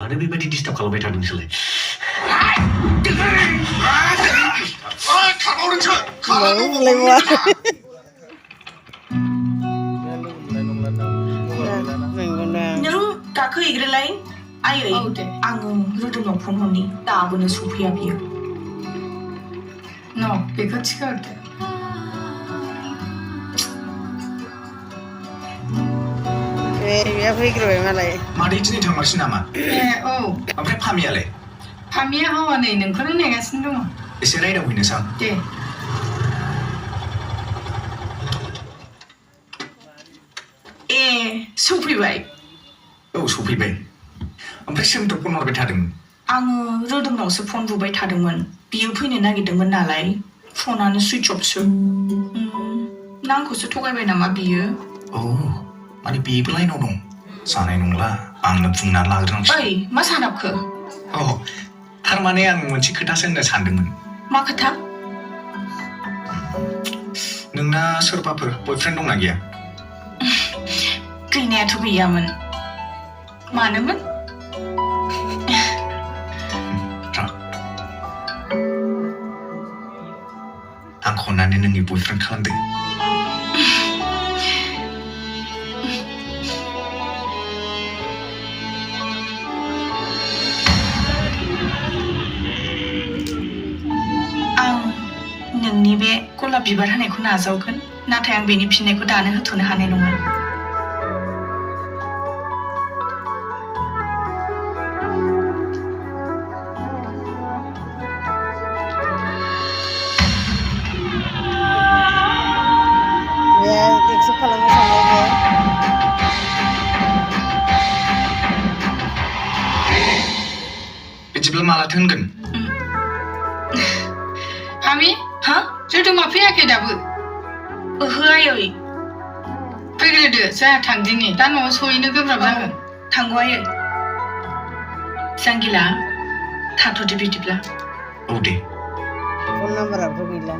मानो बेबायदि डिस्टार्ब खालामबाय थादों नोंसोरलाय नों गाखो हैग्रोलाय आयै आङो रोदोमनाव फन हरनि दाबोनो सफैया बियो न बेखौ थिखोहरदो बेया फैग्रोबाय मालाय मादै दिनै थांमारसै नामा औ ओमफ्राय फामियालाय फामिया हौवा नै नोंखौनो नेगासिनो दङ एसे रायदावहैनोसां दे सफैबाय औ सफैबाय ओमफ्राय सोरथ' फन हरबाय थादोंमोन आङो रोदोमनावसो फन बुबाय थादोंमोन बियो फैनो नागिरदोंमोन नालाय फनानो सुइच अफसो नांखौसो थगायबाय नामा बियो औ माने बेबो लाइनाव दं जानाय नंला आंनो बुंनानै लाग्रोनांसिगोन ओइ मा सानाबखो औ थारमाने आं मोनसे खोथासो होननो सानदोंमोन मा खोथा नोंना सोरबाफोर बयफ्रेन्ड दंना गैया गैनायाथ' गैयामोन मानोमोन आंखौ अननानै नोंनि बयफ्रेन्ड खालामदो आं नोंनि बे गलाब बिबार होनायखौ नाजावगोन नाथाय आं बेनि फिननायखौ दानो होथ'नो हानाय नङा एक्सेप्ट खालामनो सानबाय बिदिब्ला मालाथो होनगोन फामि हा रोदोमा फैयाखै दाबो ओहो आयै फैग्रोदो जोंहा थांदिनि दा न'आव सहैनो गोब्राब जागोन थांगौ आयै जांगिला थाथ'दो बिदिब्ला औ दे फन नाम्बाराबोथ' गैला